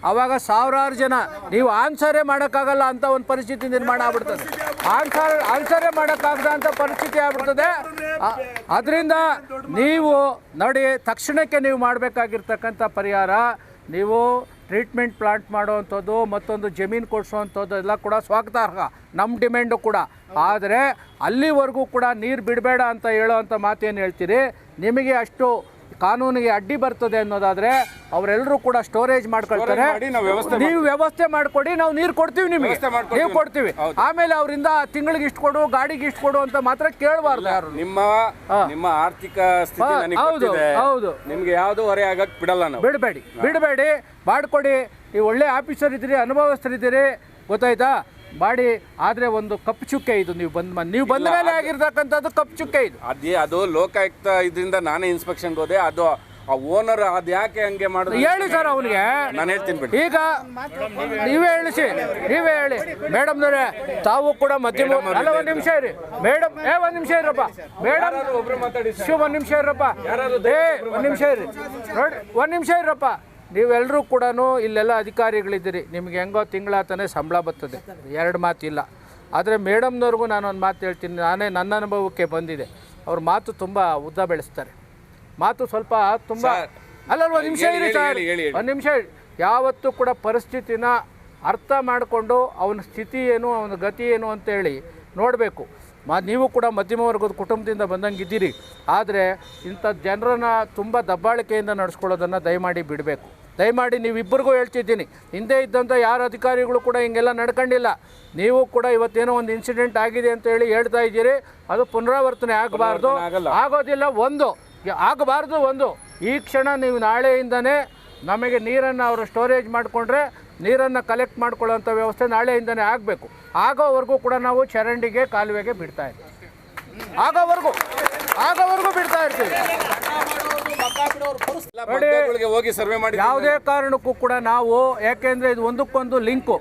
ಆವಾಗ 1000 ಜನ ನೀವು ಆನ್ಸರೇ ಮಾಡೋಕ್ಕಾಗಲ್ಲ ಅಂತ ಒಂದು ಪರಿಸ್ಥಿತಿ ನಿರ್ಮಾಣ ಆಗ್ಬಿಡ್ತದೆ. ಆನ್ಸರೇ ಮಾಡೋಕ್ಕಾಗದ ಅಂತ ಪರಿಸ್ಥಿತಿ ಆಗ್ಬಿಡ್ತದೆ. ಅದರಿಂದ ನೀವು ನೋಡಿ, ತಕ್ಷಣಕ್ಕೆ ನೀವು ಮಾಡಬೇಕಾಗಿರ್ತಕ್ಕಂಥ ಪರಿಹಾರ, ನೀವು ಟ್ರೀಟ್ಮೆಂಟ್ ಪ್ಲಾಂಟ್ ಮಾಡೋವಂಥದ್ದು, ಮತ್ತೊಂದು ಜಮೀನು ಕೊಡಿಸೋವಂಥದ್ದು ಎಲ್ಲ ಕೂಡ ಸ್ವಾಗತಾರ್ಹ, ನಮ್ಮ ಡಿಮ್ಯಾಂಡು ಕೂಡ. ಆದರೆ ಅಲ್ಲಿವರೆಗೂ ಕೂಡ ನೀರು ಬಿಡಬೇಡ ಅಂತ ಹೇಳೋವಂಥ ಮಾತೇನು ಹೇಳ್ತೀರಿ? ನಿಮಗೆ ಅಷ್ಟು ಕಾನೂನಿಗೆ ಅಡ್ಡಿ ಬರ್ತದೆ ಅನ್ನೋದಾದರೆ ಅವರೆಲ್ಲರೂ ಕೂಡ ಸ್ಟೋರೇಜ್ ಮಾಡ್ಕೊಳ್ತಾರೆ. ನೀವು ವ್ಯವಸ್ಥೆ ಮಾಡಿಕೊಡಿ, ನಾವು ನೀರು ಕೊಡ್ತೀವಿ, ನಿಮಗೆ ನೀವು ಕೊಡ್ತೀವಿ. ಆಮೇಲೆ ಅವರಿಂದ ತಿಂಗಳಿಗೆ ಇಷ್ಟು ಕೊಡು, ಗಾಡಿಗೆ ಇಷ್ಟು ಕೊಡು ಅಂತ ಮಾತ್ರ ಕೇಳಬಾರ್ದು ಯಾರು. ನಿಮ್ಮ ಆರ್ಥಿಕ ಸ್ಥಿತಿ ಹೌದು, ನಿಮ್ಗೆ ಯಾವ್ದು ಹೊರೆ ಆಗಕ್ಕೆ ಬಿಡಲ್ಲ ನಾವು. ಬಿಡಬೇಡಿ, ಮಾಡಿಕೊಡಿ. ನೀವು ಒಳ್ಳೆ ಆಫೀಸರ್ ಇದ್ದೀರಿ, ಅನುಭವಸ್ಥರಿದ್ದೀರಿ, ಗೊತ್ತಾಯ್ತಾ? ಮಾಡಿ. ಆದರೆ ಒಂದು ಕಪ್ಪು ಚುಕ್ಕೆ ಇದು, ನೀವು ಬಂದ ಮೇಲೆ ಆಗಿರ್ತಕ್ಕಂಥದ್ದು ಕಪ್ಪು ಚುಕ್ಕೆ ಇದು. ಅದು ಲೋಕಾಯುಕ್ತ ಇದರಿಂದ ನಾನೇ ಇನ್ಸ್ಪೆಕ್ಷನ್ಗೆ ಹೋದೆ. ಅದು ಆ ಓನರ್ ಅದು ಯಾಕೆ ಹಂಗೆ ಮಾಡೋದು ಹೇಳಿ ಸರ್ ಅವನಿಗೆ. ನಾನು ಹೇಳ್ತೀನಿ ಬಿಡಿ. ಈಗ ನೀವೇ ಹೇಳಿ ಮೇಡಮ್ನವರೇ, ತಾವು ಕೂಡ ಮಧ್ಯಮ. ಅಲ್ಲ, ಒಂದು ನಿಮಿಷ ಇರಿ ಮೇಡಮ್. ಒಂದು ನಿಮಿಷ ಇರಪ್ಪ ಮೇಡಮ್, ಒಂದು ನಿಮಿಷ ಇರಪ್ಪ. ಒಂದು ನಿಮಿಷ ಇರಿ ನೋಡಿ, ಒಂದು ನಿಮಿಷ ಇರಪ್ಪ. ನೀವೆಲ್ಲರೂ ಕೂಡ ಇಲ್ಲೆಲ್ಲ ಅಧಿಕಾರಿಗಳಿದ್ದೀರಿ, ನಿಮ್ಗೆ ಹೆಂಗೋ ತಿಂಗಳಾತನೇ ಸಂಬಳ ಬರ್ತದೆ, 2 ಮಾತಿಲ್ಲ. ಆದರೆ ಮೇಡಮ್ನವ್ರಿಗೂ ನಾನು ಒಂದು ಮಾತು ಹೇಳ್ತೀನಿ, ನನ್ನ ಅನುಭವಕ್ಕೆ ಬಂದಿದೆ. ಅವ್ರ ಮಾತು ತುಂಬ ಉದ್ದ ಬೆಳೆಸ್ತಾರೆ, ಮಾತು ಸ್ವಲ್ಪ ತುಂಬ. ಒಂದು ನಿಮಿಷ ಇರಿ ಸರ್, ಒಂದು ನಿಮಿಷ. ಯಾವತ್ತೂ ಕೂಡ ಪರಿಸ್ಥಿತಿನ ಅರ್ಥ ಮಾಡಿಕೊಂಡು ಅವನ ಸ್ಥಿತಿ ಏನು, ಅವನ ಗತಿ ಏನು ಅಂತೇಳಿ ನೋಡಬೇಕು. ನೀವು ಕೂಡ ಮಧ್ಯಮ ವರ್ಗದ ಕುಟುಂಬದಿಂದ ಬಂದಂಗಿದ್ದೀರಿ. ಆದರೆ ಇಂಥ ಜನರನ್ನು ತುಂಬ ದಬ್ಬಾಳಿಕೆಯಿಂದ ನಡೆಸ್ಕೊಳ್ಳೋದನ್ನು ದಯಮಾಡಿ ಬಿಡಬೇಕು. ದಯಮಾಡಿ ನೀವಿಬ್ಬರಿಗೂ ಹೇಳ್ತಿದ್ದೀನಿ, ಹಿಂದೆ ಇದ್ದಂಥ ಯಾರು ಅಧಿಕಾರಿಗಳು ಕೂಡ ಹಿಂಗೆಲ್ಲ ನಡ್ಕೊಂಡಿಲ್ಲ. ನೀವು ಕೂಡ ಇವತ್ತೇನೋ ಒಂದು ಇನ್ಸಿಡೆಂಟ್ ಆಗಿದೆ ಅಂತ ಹೇಳಿ ಹೇಳ್ತಾ ಇದ್ದೀರಿ, ಅದು ಪುನರಾವರ್ತನೆ ಆಗಬಾರ್ದು, ಆಗೋದಿಲ್ಲ. ಆಗಬಾರ್ದು. ಈ ಕ್ಷಣ ನೀವು ನಾಳೆಯಿಂದನೇ ನಮಗೆ ನೀರನ್ನು ಅವರು ಸ್ಟೋರೇಜ್ ಮಾಡಿಕೊಂಡ್ರೆ, ನೀರನ್ನು ಕಲೆಕ್ಟ್ ಮಾಡ್ಕೊಳ್ಳೋಂಥ ವ್ಯವಸ್ಥೆ ನಾಳೆಯಿಂದನೇ ಆಗಬೇಕು. ಆಗೋವರೆಗೂ ಕೂಡ ನಾವು ಚರಂಡಿಗೆ, ಕಾಲುವೆಗೆ ಬಿಡ್ತಾ ಇರ್ತೀವಿ. ಆಗೋವರೆಗೂ ಬಿಡ್ತಾ ಇರ್ತೀವಿ. ಹೋಗಿ ಸರ್ವೆ ಮಾಡಿ. ಯಾವುದೇ ಕಾರಣಕ್ಕೂ ಕೂಡ ನಾವು, ಯಾಕೆಂದರೆ ಇದು ಒಂದಕ್ಕೊಂದು ಲಿಂಕು.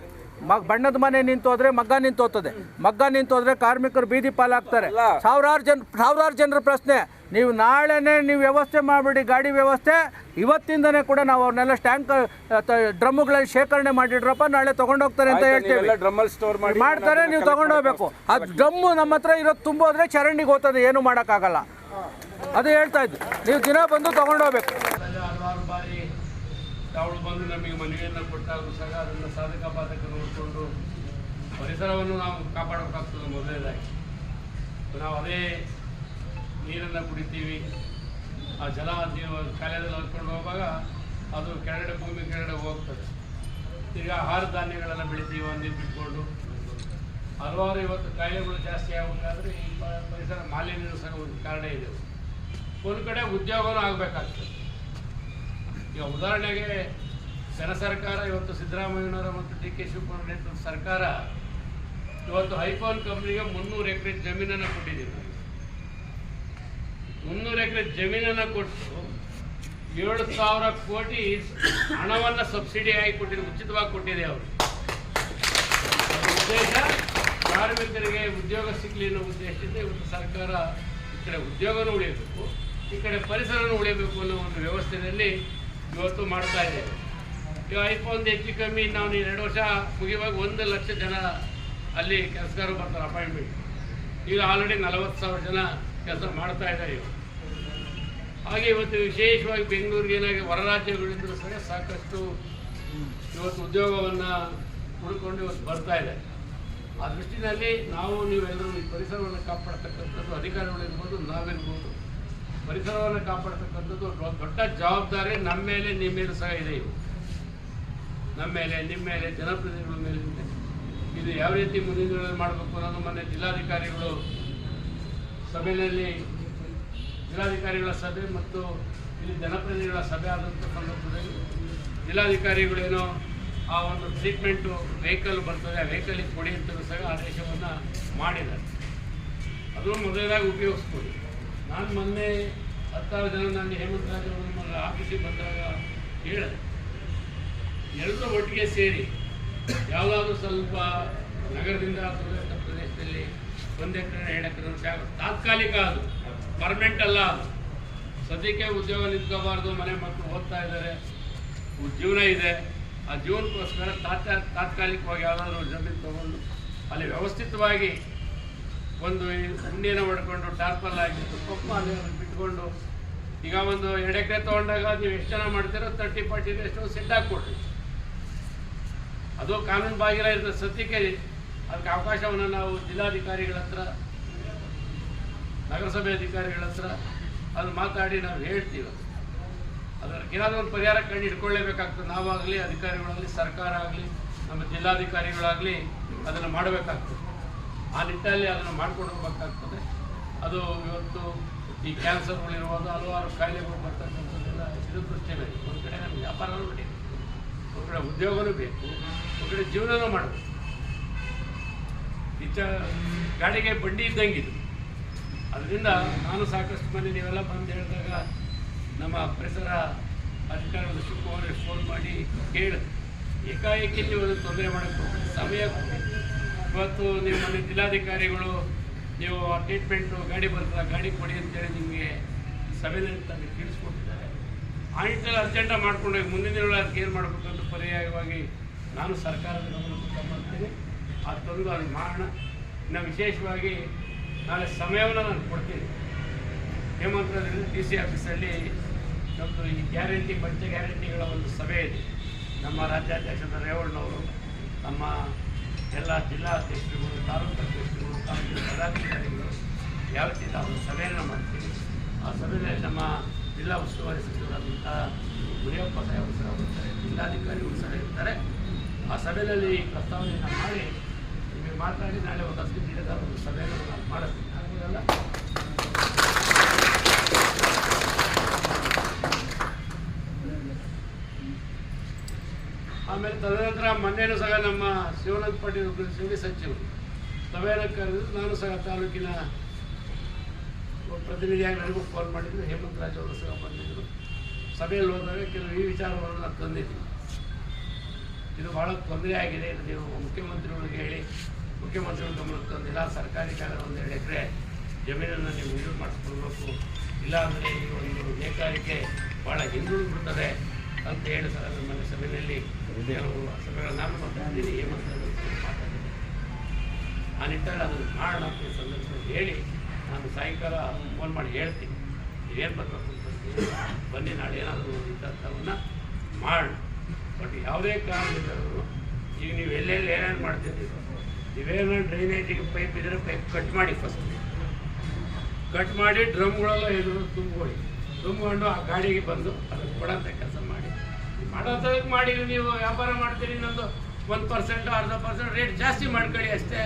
ಬಣ್ಣದ ಮನೆ ನಿಂತೋದ್ರೆ ಮಗ್ಗ ನಿಂತೋಗ್ತದೆ, ಮಗ್ಗ ನಿಂತೋದ್ರೆ ಕಾರ್ಮಿಕರು ಬೀದಿ ಪಾಲಾಗ್ತಾರೆ. 1000 ಜನರ ಪ್ರಶ್ನೆ. ನೀವು ನಾಳೆನೇ ನೀವು ವ್ಯವಸ್ಥೆ ಮಾಡಿಬಿಡಿ, ಗಾಡಿ ವ್ಯವಸ್ಥೆ. ಇವತ್ತಿಂದನೇ ಕೂಡ ನಾವು ಅವ್ರನ್ನೆಲ್ಲ ಡ್ರಮ್ಮುಗಳಲ್ಲಿ ಶೇಖರಣೆ ಮಾಡಿಡ್ರಪ್ಪ, ನಾಳೆ ತೊಗೊಂಡೋಗ್ತಾರೆ ಅಂತ ಹೇಳ್ತೀವಿ. ಮಾಡ್ತಾರೆ, ನೀವು ತೊಗೊಂಡೋಗ್ಬೇಕು. ಅದು ಡ್ರಮ್ಮು ನಮ್ಮ ಹತ್ರ ಇರೋದು ತುಂಬೋದ್ರೆ ಚರಂಡಿಗೆ ಹೋಗ್ತದೆ, ಏನು ಮಾಡೋಕ್ಕಾಗಲ್ಲ. ಅದು ಹೇಳ್ತಾ ಇದ್ದು, ನೀವು ದಿನ ಬಂದು ತೊಗೊಂಡೋಗ್ಬೇಕು. ಹಲವಾರು ಬಾರಿ ತಾವು ಬಂದು ನಮಗೆ ಮನವಿಯನ್ನು ಕೊಟ್ಟಾಗೂ ಸಹ ಅದನ್ನು ಸಾಧಕ ಬಾಧಕ ನೋಡಿಕೊಂಡು ಪರಿಸರವನ್ನು ನಾವು ಕಾಪಾಡಬೇಕಾಗ್ತದೆ. ಮೊದಲನೇದಾಗಿ ನಾವು ಅದೇ ನೀರನ್ನು ಕುಡಿತೀವಿ, ಆ ಜಲ ಕಾಲೇಜಲ್ಲಿ ಹೊತ್ಕೊಂಡು ಹೋಗುವಾಗ ಅದು ಕೆಳಗಡೆ, ಭೂಮಿ ಕೆಳಗಡೆ ಹೋಗ್ತದೆ. ಈಗ ಆಹಾರ ಧಾನ್ಯಗಳನ್ನು ಬೆಳಿತೀವಿ ಒಂದಿನ ಬಿಟ್ಕೊಂಡು. ಹಲವಾರು ಇವತ್ತು ಕಾಯಿಲೆಗಳು ಜಾಸ್ತಿ ಆಗಬೇಕಾದ್ರೆ ಈ ಪರಿಸರ ಮಾಲಿನ್ಯನೂ ಸಹ ಒಂದು ಕಾರಣ ಇದೆ. ಒಂದು ಕಡೆ ಉದ್ಯೋಗನೂ ಆಗಬೇಕಾಗ್ತದೆ. ಈಗ ಉದಾಹರಣೆಗೆ ಜನ ಸರ್ಕಾರ ಇವತ್ತು ಸಿದ್ದರಾಮಯ್ಯನವರ ಮತ್ತು ಡಿ ಕೆ ಶಿವಕುಮಾರ್ ನೇತೃತ್ವದ ಸರ್ಕಾರ ಇವತ್ತು ಐಫೋನ್ ಕಂಪ್ನಿಗೆ 300 ಎಕರೆ ಜಮೀನನ್ನು ಕೊಟ್ಟಿದ್ದೀವಿ. 300 ಎಕರೆ ಜಮೀನನ್ನು ಕೊಟ್ಟು 7,000 ಕೋಟಿ ಹಣವನ್ನು ಸಬ್ಸಿಡಿಯಾಗಿ ಕೊಟ್ಟಿದೆ, ಉಚಿತವಾಗಿ ಕೊಟ್ಟಿದೆ ಅವರು. ಉದ್ದೇಶ ಕಾರ್ಮಿಕರಿಗೆ ಉದ್ಯೋಗ ಸಿಗಲಿ ಅನ್ನೋ ಉದ್ದೇಶದಿಂದ ಇವತ್ತು ಸರ್ಕಾರ ಈ ಕಡೆ ಉದ್ಯೋಗನೂ ಉಳಿಯಬೇಕು, ಈ ಕಡೆ ಪರಿಸರನೂ ಉಳಿಯಬೇಕು ಅನ್ನೋ ಒಂದು ವ್ಯವಸ್ಥೆಯಲ್ಲಿ ಇವತ್ತು ಮಾಡ್ತಾ ಇದ್ದೇವೆ. ಈಗ ಐಫೋನ್ ಹೆಚ್ಚು ಕಮ್ಮಿ ನಾವು 2 ವರ್ಷ ಮುಗಿಯುವಾಗ 1 ಲಕ್ಷ ಜನ ಅಲ್ಲಿ ಕೆಲಸಗಾರರು ಬರ್ತಾರೆ ಅಪಾಯಿಂಟ್ಮೆಂಟ್. ಈಗ ಆಲ್ರೆಡಿ 40,000 ಜನ ಕೆಲಸ ಮಾಡ್ತಾ ಇದ್ದಾರೆ ಇವರು. ಹಾಗೆ ಇವತ್ತು ವಿಶೇಷವಾಗಿ ಬೆಂಗಳೂರಿಗೆ ಏನಾಗಿ ಹೊರ ರಾಜ್ಯಗಳಿಂದಲೂ ಸಹ ಸಾಕಷ್ಟು ಇವತ್ತು ಉದ್ಯೋಗವನ್ನು ಹುಡುಕೊಂಡು ಇವತ್ತು ಬರ್ತಾ ಇದೆ. ಆ ದೃಷ್ಟಿನಲ್ಲಿ ನಾವು ನೀವೆಲ್ಲರೂ ಈ ಪರಿಸರವನ್ನು ಕಾಪಾಡ್ತಕ್ಕಂಥದ್ದು ಅಧಿಕಾರಿಗಳಿರ್ಬೋದು, ನಾವಿರ್ಬೋದು, ಪರಿಸರವನ್ನು ಕಾಪಾಡ್ತಕ್ಕಂಥದ್ದು ದೊಡ್ಡ ಜವಾಬ್ದಾರಿ ನಮ್ಮ ಮೇಲೆ, ನಿಮ್ಮ ಮೇಲೆ ಸಹ ಇದೆ. ಇವು ನಮ್ಮ ಮೇಲೆ, ನಿಮ್ಮ ಮೇಲೆ, ಜನಪ್ರತಿನಿಧಿಗಳ ಮೇಲೆ ಇದು ಯಾವ ರೀತಿ ಮುಂದಿನ ದಿನಗಳಲ್ಲಿ ಮಾಡಬೇಕು ಅನ್ನೋದು ಮೊನ್ನೆ ಜಿಲ್ಲಾಧಿಕಾರಿಗಳ ಸಭೆ ಮತ್ತು ಇಲ್ಲಿ ಜನಪ್ರತಿನಿಧಿಗಳ ಸಭೆ ಆದಂಥ ಸಂದರ್ಭದಲ್ಲಿ ಜಿಲ್ಲಾಧಿಕಾರಿಗಳೇನೋ ಆ ಒಂದು ಟ್ರೀಟ್ಮೆಂಟು ವೆಹಿಕಲ್ ಬರ್ತದೆ, ಆ ವೆಹಿಕಲಿಗೆ ಕೊಡಿ ಅಂತಲೂ ಸಹ ಆದೇಶವನ್ನು ಮಾಡಿದ್ದಾರೆ. ಅದು ಮೊದಲನೇದಾಗಿ ಉಪಯೋಗಿಸ್ಬೋದು. ನಾನು ಮೊನ್ನೆ 10 ಜನ ನಾನು ಹೇಮಂತ್ ರಾಜ್ ಅವರು ನಮ್ಮ ಆಫೀಸಿಗೆ ಬಂದಾಗ ಹೇಳಿದೆ, ಎಲ್ಲರೂ ಒಟ್ಟಿಗೆ ಸೇರಿ ಯಾವುದಾದ್ರೂ ಸ್ವಲ್ಪ ನಗರದಿಂದ ದೂರದ ಪ್ರದೇಶದಲ್ಲಿ 1 ಎಕರೆ 2 ಎಕರೆ ಜಾಗ ತಾತ್ಕಾಲಿಕ, ಅದು ಪರ್ಮನೆಂಟ್ ಅಲ್ಲ. ಅದು ಸದ್ಯಕ್ಕೆ ಉದ್ಯೋಗ ನಿಂತ್ಕೋಬಾರ್ದು, ಮನೆ ಮಕ್ಕಳು ಓದ್ತಾ ಇದ್ದಾರೆ, ಜೀವನ ಇದೆ, ಆ ಜೀವನಕ್ಕೋಸ್ಕರ ತಾತ್ಕಾಲಿಕವಾಗಿ ಯಾವುದಾದ್ರೂ ಜಮೀನು ತೊಗೊಂಡು ಅಲ್ಲಿ ವ್ಯವಸ್ಥಿತವಾಗಿ ಒಂದು ಹುಂಡಿಯನ್ನು ಹೊಡ್ಕೊಂಡು ಟಾರ್ಪಲ್ ಆಗಿತ್ತು ಪಪ್ಪ ಅಲ್ಲಿ ಬಿಟ್ಕೊಂಡು, ಈಗ ಒಂದು 2 ಎಕರೆ ತೊಗೊಂಡಾಗ ನೀವು ಎಷ್ಟು ಜನ ಮಾಡ್ತೀರೋ 30-40 ಎಷ್ಟು ಸೆಟ್ ಹಾಕ್ಕೊಡ್ರಿ. ಅದು ಕಾನೂನು ಬಾಹಿರ ಇರ್ತದೆ. ಸದ್ಯಕ್ಕೆ ಅದಕ್ಕೆ ಅವಕಾಶವನ್ನು ನಾವು ಜಿಲ್ಲಾಧಿಕಾರಿಗಳ ಹತ್ರ, ನಗರಸಭೆ ಅಧಿಕಾರಿಗಳ ಹತ್ರ ಅದು ಮಾತಾಡಿ ನಾವು ಹೇಳ್ತೀವಿ. ಅದಕ್ಕೆ ಏನಾದರೂ ಒಂದು ಪರಿಹಾರ ಕಂಡು ಹಿಡ್ಕೊಳ್ಳೇಬೇಕಾಗ್ತದೆ. ನಾವಾಗಲಿ, ಅಧಿಕಾರಿಗಳಾಗಲಿ, ಸರ್ಕಾರ ಆಗಲಿ, ನಮ್ಮ ಜಿಲ್ಲಾಧಿಕಾರಿಗಳಾಗಲಿ ಅದನ್ನು ಮಾಡಬೇಕಾಗ್ತದೆ. ಆ ನಿಟ್ಟಲ್ಲಿ ಅದನ್ನು ಮಾಡ್ಕೊಂಡು ಹೋಗ್ಬೇಕಾಗ್ತದೆ. ಅದು ಇವತ್ತು ಈ ಕ್ಯಾನ್ಸರ್ಗಳಿರ್ಬೋದು, ಹಲವಾರು ಕಾಯಿಲೆಗಳು ಬರ್ತಕ್ಕಂಥದ್ದೆಲ್ಲ ಇದ್ರ ದೃಷ್ಟಿಯಲ್ಲಿ ಒಂದು ಕಡೆ ನಮಗೆ ವ್ಯಾಪಾರನೂ ಬೇಕು, ಒಂದು ಕಡೆ ಉದ್ಯೋಗನೂ ಬೇಕು, ಒಂದು ಕಡೆ ಜೀವನನೂ ಮಾಡಬೇಕು. ಗಾಡಿಗೆ ಬಡ್ಡಿ ಇದ್ದಂಗಿದು. ಅದರಿಂದ ನಾನು ಸಾಕಷ್ಟು ಮಂದಿ ನೀವೆಲ್ಲ ಬಂದು ಹೇಳಿದಾಗ ನಮ್ಮ ಪರಿಸರ ಅಧಿಕಾರಿಗಳು ಶುಕ್ರವಾರ ಫೋನ್ ಮಾಡಿ ಕೇಳಿದೆ, ಏಕಾಏಕಿ ನೀವು ಅದನ್ನು ತೊಂದರೆ ಮಾಡೋಕ್ಕೆ ಸಮಯ ಕೊಡಿ. ಇವತ್ತು ನೀವು ಮನೆ ಜಿಲ್ಲಾಧಿಕಾರಿಗಳು ನೀವು ಟ್ರೀಟ್ಮೆಂಟು ಗಾಡಿ ಬರ್ತದೆ, ಗಾಡಿ ಕೊಡಿ ಅಂತೇಳಿ ನಿಮಗೆ ಸಭೆಯಲ್ಲಿ ತಂದು ತಿಳಿಸ್ಕೊಟ್ಟಿದ್ದಾರೆ. ಆ ನಿಟ್ಟಲ್ಲಿ ಅರ್ಜೆಂಟಾಗಿ ಮಾಡ್ಕೊಂಡೋಗಿ ಮುಂದಿನ ದಿನಗಳಲ್ಲಿ ಅದಕ್ಕೆ ಏನು ಮಾಡಬೇಕು ಅಂತ ಪರ್ಯಾಯವಾಗಿ ನಾನು ಸರ್ಕಾರದ ಗಮನಕ್ಕೆ ಮಾಡ್ತೀನಿ. ಅದು ತಂದು ಅದು ಮಾಡೋಣ. ಇನ್ನು ವಿಶೇಷವಾಗಿ ನಾಳೆ ಸಮಯವನ್ನು ನಾನು ಕೊಡ್ತೀನಿ. ಹೇಮಂತದಲ್ಲಿ DC ಆಫೀಸಲ್ಲಿ ನಮ್ಮದು ಈ ಗ್ಯಾರಂಟಿ, ಪಂಚ ಗ್ಯಾರಂಟಿಗಳ ಒಂದು ಸಭೆ ಇದೆ. ನಮ್ಮ ರಾಜ್ಯಾಧ್ಯಕ್ಷರ ರೇವಣ್ಣವರು, ನಮ್ಮ ಎಲ್ಲ ಜಿಲ್ಲಾ ಅಧ್ಯಕ್ಷರುಗಳು, ತಾಲೂಕು ಅಧ್ಯಕ್ಷರುಗಳು, ತಾಲೂಕಿನ ಪದಾಧಿಕಾರಿಗಳು ಯಾವ ರೀತಿ ಒಂದು ಸಭೆಯನ್ನು ಮಾಡ್ತೀವಿ. ಆ ಸಭೆಯಲ್ಲಿ ನಮ್ಮ ಜಿಲ್ಲಾ ಉಸ್ತುವಾರಿ ಸಚಿವರಾದಂಥ ಮುನಿಯಪ್ಪ ಸಾಹೇಬರು ಸಹ ಬರ್ತಾರೆ, ಜಿಲ್ಲಾಧಿಕಾರಿಗಳು ಸಹ ಇರ್ತಾರೆ. ಆ ಸಭೆಯಲ್ಲಿ ಈ ಪ್ರಸ್ತಾವನೆಯನ್ನು ಮಾಡಿ ನಿಮಗೆ ಮಾತಾಡಿ ನಾಳೆ ಒಂದು 10 ದಿನದ ಒಂದು ಸಭೆಯನ್ನು ನಾನು ಮಾಡಿಸ್ತೀನಿ. ಹಾಗೆಲ್ಲ ಆಮೇಲೆ ತದನಂತರ ಮೊನ್ನೆನೂ ಸಹ ನಮ್ಮ ಶಿವನಾಥ್ ಪಾಟೀಲ್ ಸಿಂಧಿ ಸಚಿವರು ಸಭೆಯನ್ನು ಕರೆದು ನಾನು ಸಹ ತಾಲೂಕಿನ ಪ್ರತಿನಿಧಿಯಾಗಿ ನನಗೂ ಫೋನ್ ಮಾಡಿದ್ರು. ಹೇಮಂತ್ ರಾಜ್ ಅವರು ಸಹ ಬಂದಿದ್ದರು. ಸಭೆಯಲ್ಲಿ ಹೋದಾಗ ಕೆಲವು ಈ ವಿಚಾರವನ್ನು ನಾನು ತಂದಿದ್ದೀನಿ. ಇದು ಭಾಳ ತೊಂದರೆ ಆಗಿದೆ, ಇದು ನೀವು ಮುಖ್ಯಮಂತ್ರಿಗಳಿಗೆ ಹೇಳಿ ಮುಖ್ಯಮಂತ್ರಿಗಳ ಗಮನಕ್ಕೆ ತಂದಿಲ್ಲ. ಸರ್ಕಾರಿ ಜಾಗ 1-2 ಎಕರೆ ಜಮೀನನ್ನು ನೀವು ಯೂಸ್ ಮಾಡಿಸ್ಕೊಳ್ಬೇಕು, ಇಲ್ಲಾಂದರೆ ಈ ಒಂದು ನೇಕಾರಿಕೆ ಭಾಳ ಹಿಂದುಳಿದ್ಬಿಡ್ತದೆ ಅಂತ ಹೇಳಿ ಸರ್ ನಮ್ಮ ಸಭೆಯಲ್ಲಿ ಕೆಲವು ಸಭೆಗಳನ್ನು ನಾನು ಮಾತಾಡಿದ್ದೀನಿ, ಹೇಮಂತ್ ಮಾತಾಡಿದ್ದೀನಿ. ಆ ನಿಟ್ಟಲ್ಲಿ ಅದನ್ನು ಮಾಡೋಣ ಅಂತ ಸಂದರ್ಭದಲ್ಲಿ ಹೇಳಿ ನಾನು ಸಾಯಂಕಾಲ ಫೋನ್ ಮಾಡಿ ಹೇಳ್ತೀನಿ, ಏನು ಬರಬೇಕು ಅಂತ ಬನ್ನಿ, ನಾಳೆ ಏನಾದರೂ ಇಂಥವನ್ನು ಮಾಡೋಣ. ಬಟ್ ಯಾವುದೇ ಕಾರಣದಿಂದಲೂ ಈಗ ನೀವು ಎಲ್ಲೆಲ್ಲಿ ಏನೇನು ಮಾಡ್ತಿದ್ದೀರೋ, ನೀವೇನೋ ಡ್ರೈನೇಜಿಗೆ ಪೈಪ್ ಇದ್ದರೆ ಪೈಪ್ ಕಟ್ ಮಾಡಿ, ಫಸ್ಟ್ ಕಟ್ ಮಾಡಿ ಡ್ರಮ್ಗಳೆಲ್ಲ ಏನು ತುಂಬಿಕೊಂಡು ಆ ಗಾಡಿಗೆ ಬಂದು ಅದನ್ನು ಕೊಡೋಂಥ ಕೆಲಸ ಮಾಡಿ. ಮಾಡೋದಕ್ಕೆ ಮಾಡಿ ನೀವು ವ್ಯಾಪಾರ ಮಾಡ್ತೀರಿ, ಇನ್ನೊಂದು 1% 0.5% ರೇಟ್ ಜಾಸ್ತಿ ಮಾಡ್ಕೊಳ್ಳಿ ಅಷ್ಟೇ.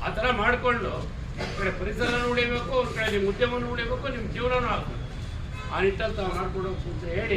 ಆ ಥರ ಮಾಡಿಕೊಂಡು ಒಂದು ಕಡೆ ಪರಿಸರನೂ ಉಳಿಬೇಕು, ಒಂದು ಕಡೆ ನಿಮ್ಮ ಉದ್ಯಮನೂ ಉಳಿಬೇಕು, ನಿಮ್ಮ ಜೀವನನೂ ಆಗಬೇಕು. ಆ ನಿಟ್ಟಲ್ಲಿ ತಾವು ಮಾಡ್ಕೊಂಡು ಹೋಗ್ಬೇಕು ಅಂತ ಹೇಳಿ